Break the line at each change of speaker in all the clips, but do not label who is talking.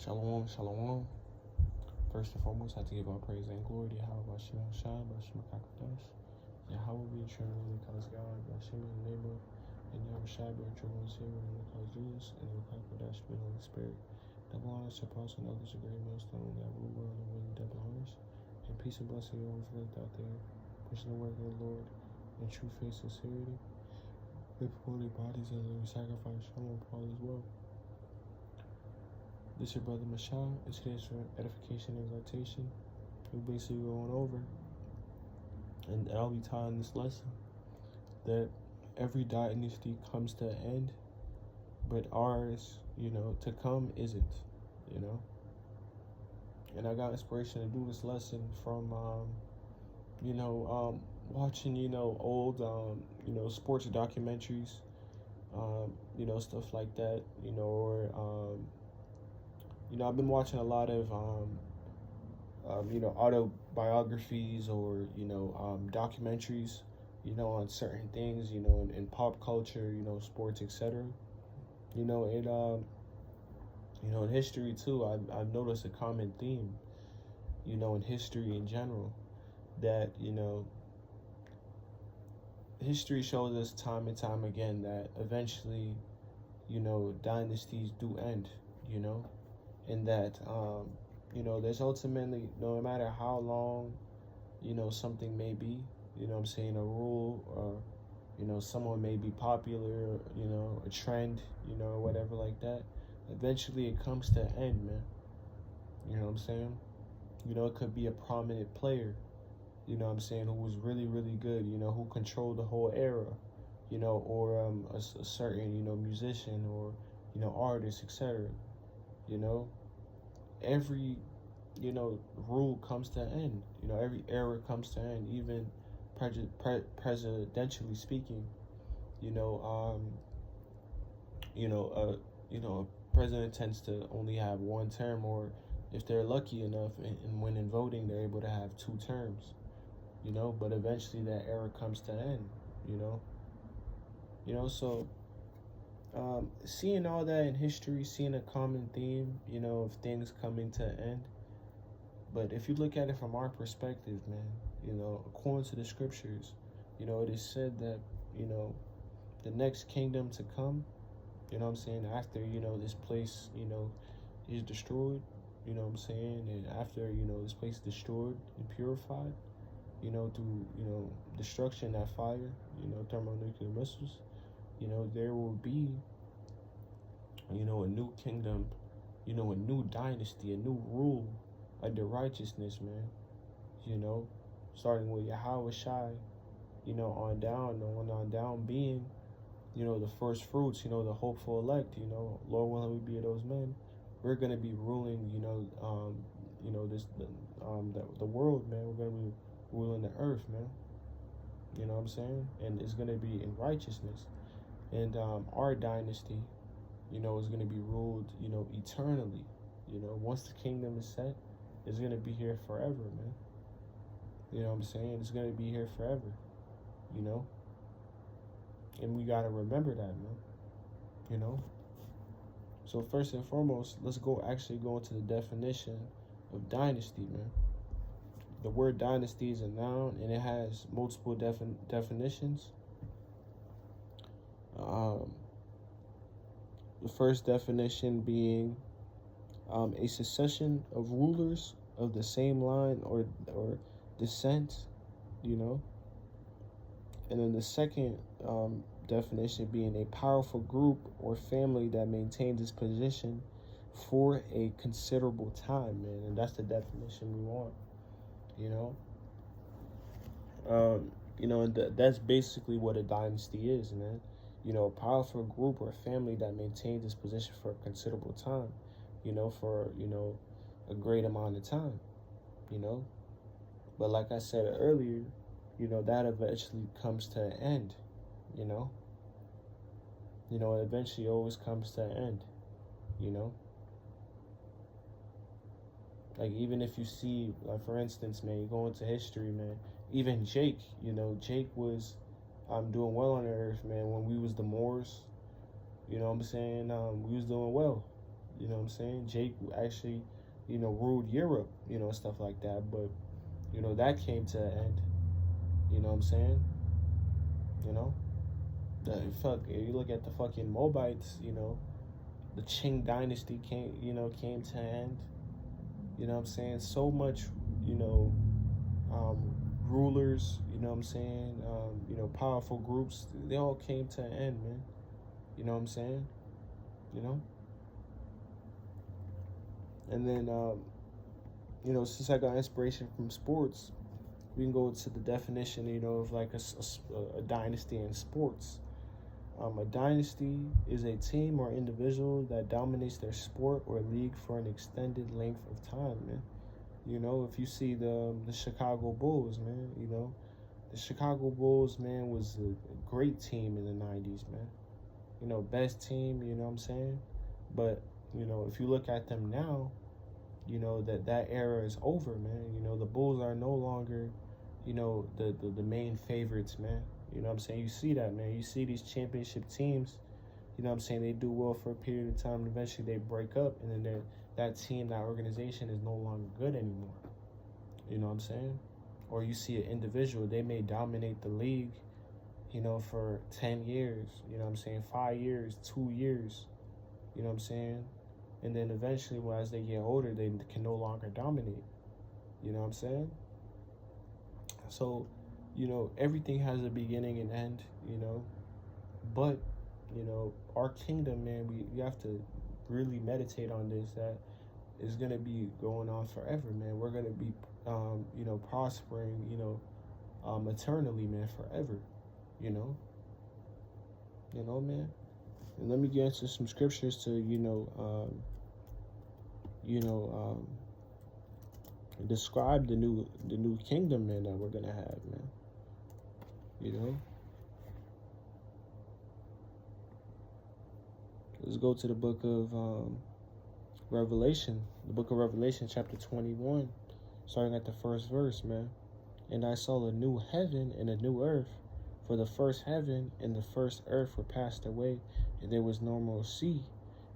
Shalom, shalom. First and foremost, I have to give all praise and glory to Yahweh, Bashem, Shah, Bashem, Kakadash. Yahweh be true, really calls God, Bashem, in the name of, and Yahweh Shai, be true, really say, really calls Jesus, and the Kakadash, be Holy Spirit. Double honors to Apostle and others, a great millstone that rule world and win double honors. And peace and blessing overflowed out there, pushing the work of the Lord in true faith, sincerity. With holy bodies as a living sacrifice, Shalom, Paul as well. This your brother Mashal. It's here for edification and exaltation. We're basically going over, and I'll be taught this lesson that every dynasty comes to an end, but ours, to come isn't, And I got inspiration to do this lesson from, watching, old, sports documentaries, stuff like that, or, I've been watching a lot of, autobiographies or, documentaries, on certain things, in pop culture, sports, etc. In history too, I've noticed a common theme, in history in general, that, history shows us time and time again that eventually, dynasties do end, and that, there's ultimately, no matter how long, something may be, a rule, or, someone may be popular, a trend, or whatever like that, eventually it comes to an end, man. You know what I'm saying? It could be a prominent player, who was really, really good, who controlled the whole era, or a certain, musician or, artist, etc. Every, rule comes to an end. Every era comes to an end, even presidentially speaking. A president tends to only have one term, or if they're lucky enough, and when in voting, they're able to have 2 terms. But eventually that era comes to an end. So. Seeing all that in history, seeing a common theme, of things coming to an end. But if you look at it from our perspective, man, according to the scriptures, it is said that, the next kingdom to come, after, this place, is destroyed, and after, this place is destroyed and purified, through, destruction, that fire, thermonuclear missiles, there will be, a new kingdom, a new dynasty, a new rule under righteousness, man. Starting with Yahweh Shai, on down being, the first fruits, the hopeful elect, Lord willing we be of those men. We're going to be ruling, the world, man. We're going to be ruling the earth, man. You know what I'm saying? And it's going to be in righteousness. And our dynasty, is going to be ruled, eternally. Once the kingdom is set, it's going to be here forever, man. You know what I'm saying? It's going to be here forever, And we got to remember that, man. So first and foremost, let's go into the definition of dynasty, man. The word dynasty is a noun, and it has multiple definitions. The first definition being a succession of rulers of the same line or descent, And then the second definition being a powerful group or family that maintains its position for a considerable time, man. And that's the definition we want, and that's basically what a dynasty is, man. A powerful group or family that maintains its position for a considerable time, for, a great amount of time, But like I said earlier, that eventually comes to an end, It eventually always comes to an end, Like, even if you see, like, for instance, man, you go into history, man, even Jake, Jake was doing well on the earth, man, when we was the Moors, we was doing well, You know what I'm saying? Jake actually, ruled Europe, and stuff like that. But, that came to an end. You know what I'm saying? You know? You look at the fucking Moabites, the Qing dynasty came to an end. You know what I'm saying? So much, you know, um, rulers, you know what I'm saying? Powerful groups, they all came to an end, man. You know what I'm saying? You know? And then, since I got inspiration from sports, we can go to the definition, of like a dynasty in sports. A dynasty is a team or individual that dominates their sport or league for an extended length of time, man. If you see the Chicago Bulls, man, the Chicago Bulls, man, was a great team in the 90s, man. Best team, you know what I'm saying? But, if you look at them now, that era is over, man. The Bulls are no longer, the main favorites, man. You know what I'm saying? You see that, man. You see these championship teams, you know what I'm saying? They do well for a period of time, and eventually they break up, and then that team, that organization is no longer good anymore. You know what I'm saying? Or you see an individual, they may dominate the league, for 10 years, you know what I'm saying? 5 years, 2 years, you know what I'm saying? And then eventually, as they get older, they can no longer dominate. You know what I'm saying? So, everything has a beginning and end, But, our kingdom, man, we have to really meditate on this, that is going to be going on forever, man. We're going to be, prospering, eternally, man, forever, man. And let me get into some scriptures to, describe the new kingdom, man, that we're gonna have, man. Let's go to the book of Revelation, chapter 21, starting at the first verse, man. And I saw a new heaven and a new earth, for the first heaven and the first earth were passed away, and there was no more sea.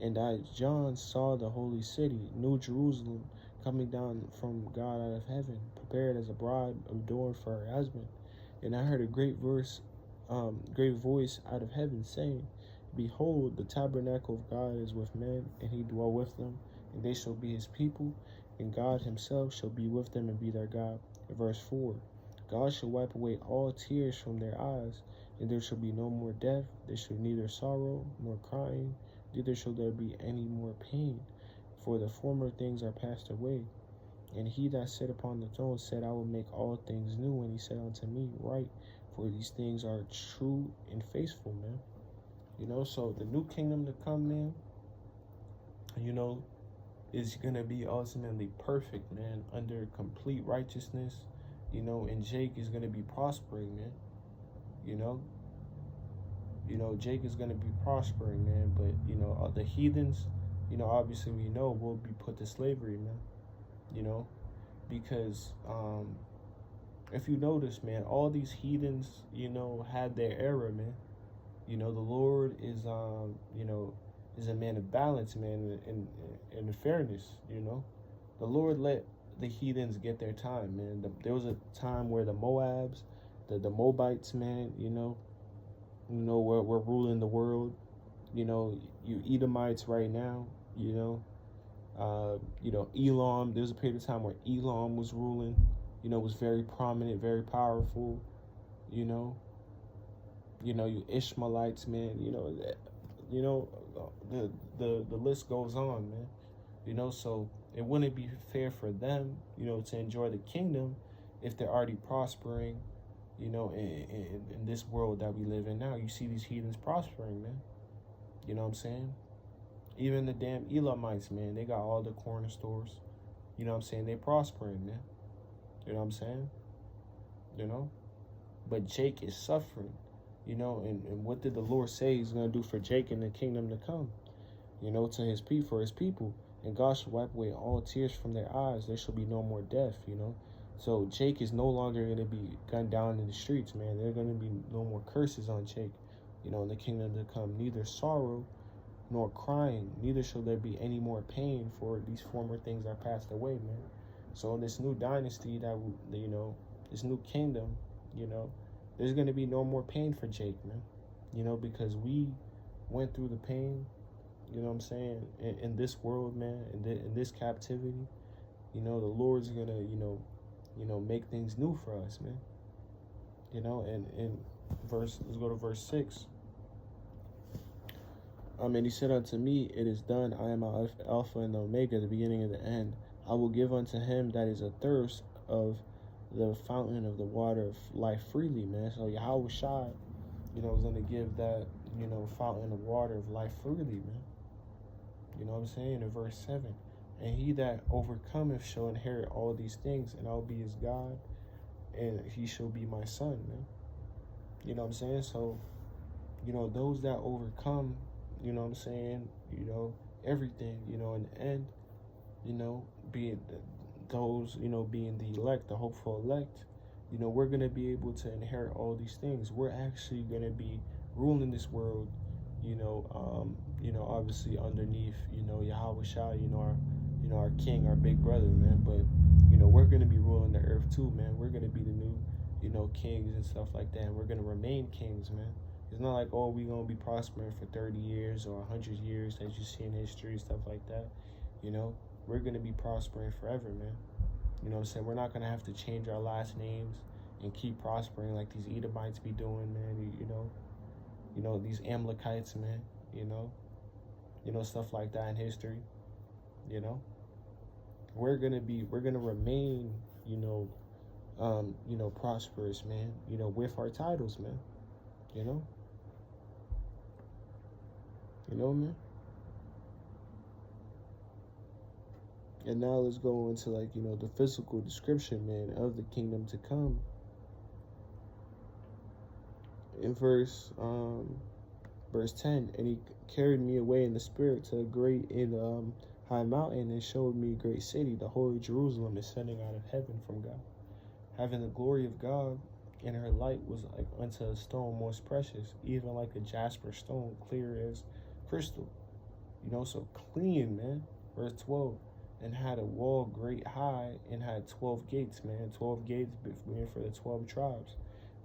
And I, John, saw the holy city, New Jerusalem, coming down from God out of heaven, prepared as a bride adorned for her husband. And I heard a great voice out of heaven, saying, Behold, the tabernacle of God is with men, and he dwell with them, and they shall be his people, and God himself shall be with them and be their God. Verse 4, God shall wipe away all tears from their eyes, and there shall be no more death, there shall neither sorrow nor crying, neither shall there be any more pain, for the former things are passed away. And he that sat upon the throne said, I will make all things new. And he said unto me, Write, for these things are true and faithful, man. So the new kingdom to come, man, is going to be ultimately perfect, man, under complete righteousness, and Jake is going to be prospering, man, Jake is going to be prospering, man, but, the heathens, obviously we know will be put to slavery, man, because, if you notice, man, all these heathens, had their era, man. The Lord is, is a man of balance, man, and fairness, The Lord let the heathens get their time, man. There was a time where the Moabs, the Moabites, man, we're ruling the world. You Edomites right now, Elam, there was a period of time where Elam was ruling, was very prominent, very powerful, you Ishmaelites, man, the list goes on, man. So it wouldn't be fair for them, to enjoy the kingdom if they're already prospering, in this world that we live in now. You see these heathens prospering, man. You know what I'm saying? Even the damn Elamites, man, they got all the corner stores. You know what I'm saying? They prospering, man. You know what I'm saying? But Jake is suffering, and what did the Lord say he's going to do for Jake in the kingdom to come? To his people, for his people. And God shall wipe away all tears from their eyes. There shall be no more death, So Jake is no longer going to be gunned down in the streets, man. There are going to be no more curses on Jake, in the kingdom to come. Neither sorrow nor crying, neither shall there be any more pain, for these former things are passed away, man. So in this new dynasty this new kingdom, there's going to be no more pain for Jake, man. Because we went through the pain, you know what I'm saying, in this world, man, in this captivity. The Lord's going to, make things new for us, man. And let's go to verse 6. And he said unto me, it is done. I am Alpha and the Omega, the beginning and the end. I will give unto him that is athirst of the fountain of the water of life freely, man. So Yahweh Shai, is going to give that, fountain of water of life freely, man. You know what I'm saying? In verse 7. And he that overcometh shall inherit all these things, and I'll be his God, and he shall be my son, man. You know what I'm saying? So, those that overcome, you know what I'm saying, everything, in the end, being those, being the elect, the hopeful elect, we're going to be able to inherit all these things. We're actually going to be ruling this world, obviously underneath, Yahweh Shai, our king, our big brother, man. But, we're going to be ruling the earth too, man. We're going to be the new, kings and stuff like that. And we're going to remain kings, man. It's not like, oh, we're going to be prospering for 30 years or 100 years, as you see in history, stuff like that. We're going to be prospering forever, man. You know what I'm saying? We're not going to have to change our last names and keep prospering like these Edomites be doing, man. These Amalekites, man. Stuff like that in history. We're going to remain, prosperous, man. With our titles, man. Man. And now let's go into the physical description, man, of the kingdom to come. In verse 10, and he carried me away in the spirit to a great and high mountain, and showed me a great city, the holy Jerusalem, ascending out of heaven from God, having the glory of God, and her light was like unto a stone most precious, even like a jasper stone, clear as crystal. So clean, man. Verse 12. And had a wall great high, and had 12 gates, man. 12 gates being for the 12 tribes.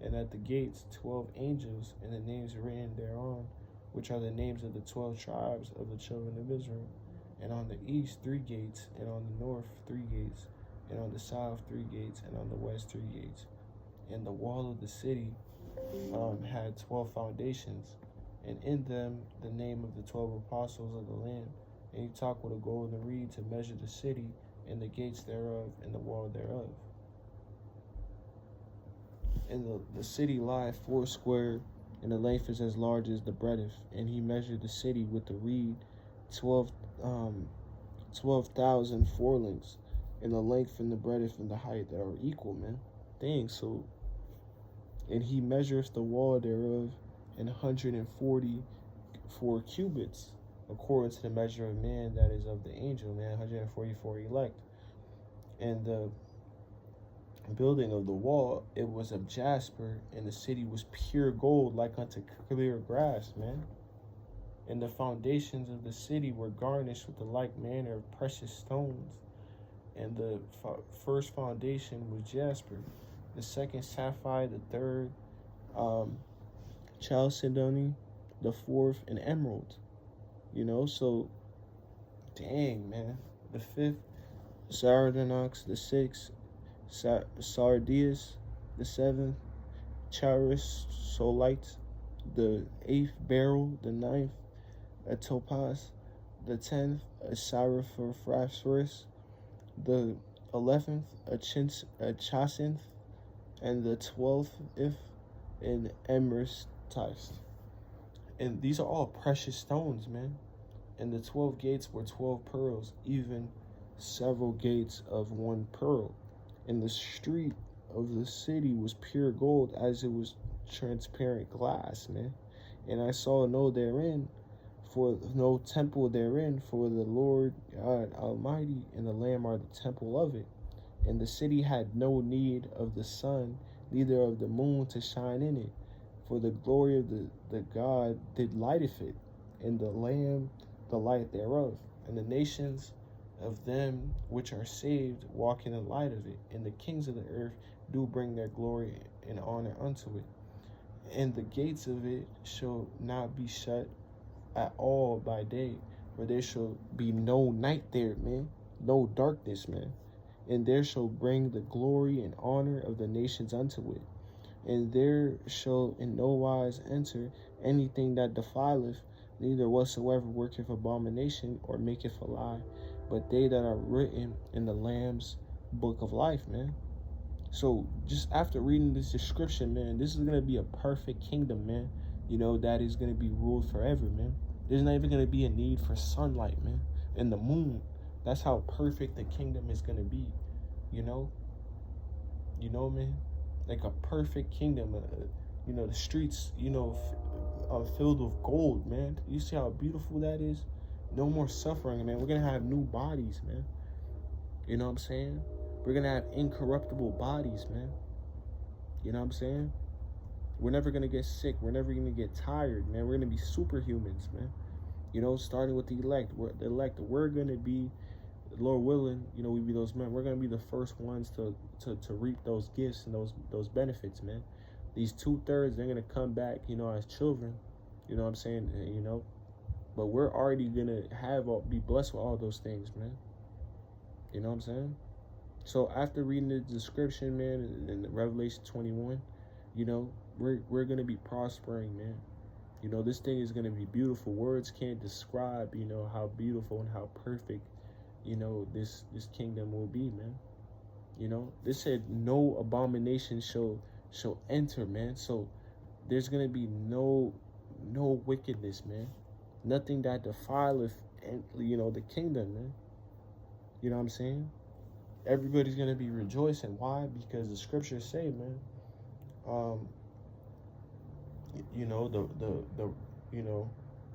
And at the gates 12 angels, and the names written thereon, which are the names of the 12 tribes of the children of Israel. And on the east 3 gates, and on the north 3 gates, and on the south 3 gates, and on the west 3 gates. And the wall of the city had 12 foundations, and in them the name of the 12 apostles of the Lamb. And he talked with a golden reed to measure the city, and the gates thereof, and the wall thereof. And the city lieth foursquare, and the length is as large as the breadth. And he measured the city with the reed 12,000 furlongs, and the length and the breadth and the height that are equal, man. Dang, so. And he measureth the wall thereof 144 cubits, according to the measure of man that is of the angel, man, 144 elect. And the building of the wall, it was of jasper, and the city was pure gold, like unto clear grass, man. And the foundations of the city were garnished with the like manner of precious stones. And the first foundation was jasper, the second sapphire, the third chalcedony, the fourth an emerald. So dang, man. The fifth sardonyx, the sixth sardius, the seventh chrysolite, the eighth beryl, the ninth a topaz, the 10th a sapphire, the 11th a jacinth, and the 12th an amethyst. And these are all precious stones, man. And the 12 gates were 12 pearls, even several gates of one pearl. And the street of the city was pure gold, as it was transparent glass, man. And I saw no temple therein, for the Lord God Almighty and the Lamb are the temple of it. And the city had no need of the sun, neither of the moon to shine in it, for the glory of the God did lighteth it, and the Lamb the light thereof. And the nations of them which are saved walk in the light of it. And the kings of the earth do bring their glory and honor unto it. And the gates of it shall not be shut at all by day, for there shall be no night there, man, no darkness, man. And there shall bring the glory and honor of the nations unto it. And there shall in no wise enter anything that defileth, neither whatsoever worketh abomination or maketh a lie, but they that are written in the Lamb's book of life, man. So just after reading this description, man, this is going to be a perfect kingdom, man, that is going to be ruled forever, man. There's not even going to be a need for sunlight, man, and the moon. That's how perfect the kingdom is going to be, man, like a perfect kingdom. The streets, are filled with gold, man. You see how beautiful that is? No more suffering, man. We're going to have new bodies, man. You know what I'm saying? We're going to have incorruptible bodies, man. You know what I'm saying? We're never going to get sick. We're never going to get tired, man. We're going to be superhumans, man. Starting with the elect. We're going to be, Lord willing, we be those men. We're going to be the first ones to reap those gifts and those benefits, man. These 2/3, they're going to come back, as children. You know what I'm saying? But we're already going to be blessed with all those things, man. You know what I'm saying? So after reading the description, man, in Revelation 21, we're going to be prospering, man. This thing is going to be beautiful. Words can't describe, how beautiful and how perfect, this kingdom will be, man. This said no abomination shall enter, man. So there's going to be no wickedness, man. Nothing that defileth, the kingdom, man. You know what I'm saying? Everybody's going to be rejoicing. Why? Because the scriptures say, man,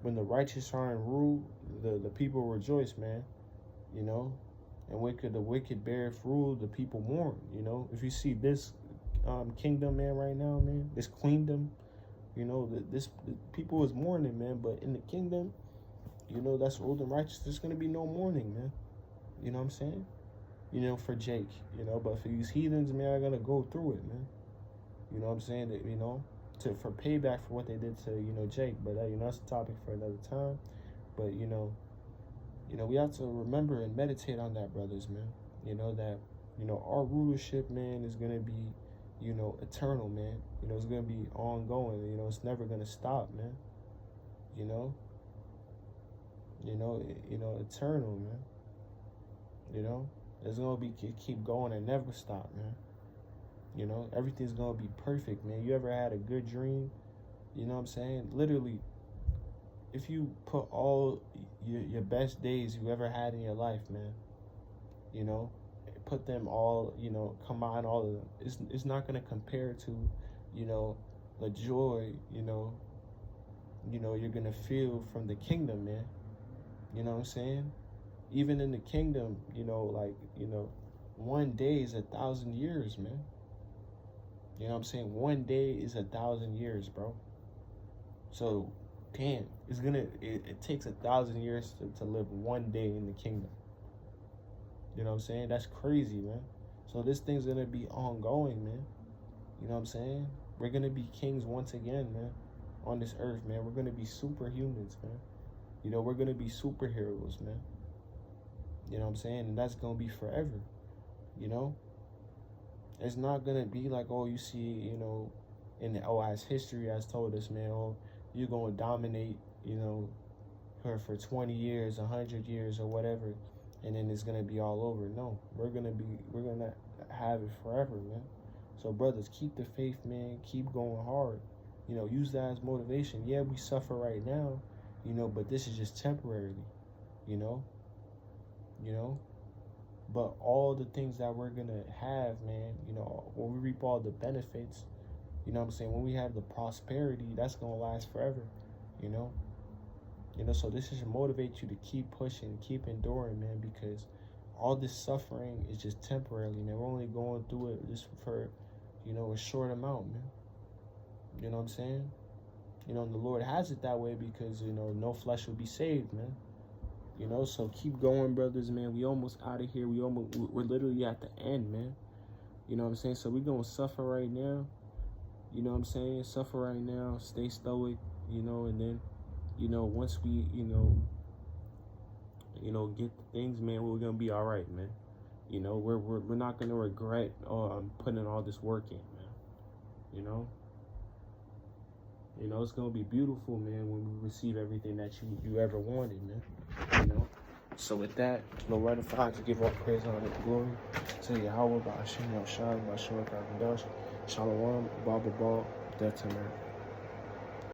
when the righteous are in rule, the people rejoice, man. And the wicked beareth rule, the people mourn. If you see this kingdom, man, right now, man, this queendom, the people is mourning, man. But in the kingdom, that's ruled and righteous, there's going to be no mourning, man. You know what I'm saying? For Jake, but for these heathens, man, I gotta go through it, man. You know what I'm saying? That, for payback for what they did to, Jake. But, that's a topic for another time. But, we have to remember and meditate on that, brothers, man. That, our rulership, man, is gonna be, eternal, man. It's gonna be ongoing. It's never gonna stop, man. Eternal, man. It's gonna be keep going and never stop, man. Everything's gonna be perfect, man. You ever had a good dream? You know what I'm saying? Literally, if you put all your best days you ever had in your life, man, put them all, combine all of them, it's not gonna compare to, the joy, you're gonna feel from the kingdom, man. You know what I'm saying? Even in the kingdom, one day is 1,000 years, man. You know what I'm saying? One day is 1,000 years, bro. So, damn, it takes 1,000 years to live one day in the kingdom. You know what I'm saying? That's crazy, man. So this thing's gonna be ongoing, man. You know what I'm saying? We're gonna be kings once again, man, on this earth, man. We're gonna be superhumans, man. We're gonna be superheroes, man. You know what I'm saying? And that's going to be forever, It's not going to be like, you see, as history has told us, man, you're going to dominate, for 20 years, 100 years or whatever, and then it's going to be all over. No, we're going to have it forever, man. So, brothers, keep the faith, man. Keep going hard. Use that as motivation. Yeah, we suffer right now, but this is just temporarily, but all the things that we're gonna have, man, when we reap all the benefits, when we have the prosperity, that's gonna last forever, so this should motivate you to keep pushing, keep enduring, man, because all this suffering is just temporarily, man. We're only going through it just for, a short amount, man. You know what I'm saying? The Lord has it that way because, no flesh will be saved, man. You know, so keep going, brothers, man. We almost out of here. We're literally at the end, man. You know what I'm saying? So we gonna suffer right now. You know what I'm saying? Suffer right now. Stay stoic. You know, and then, you know, once we, get the things, man, we're gonna be all right, man. You know, we're not gonna regret putting all this work in, man. You know. You know, it's gonna be beautiful, man, when we receive everything that you ever wanted, man. You know. So with that, no ratified to give all praise, honor, and glory to Yahweh, by Hashem, Yahshua, by Shua, Shalom, Baba Ball, Death to man.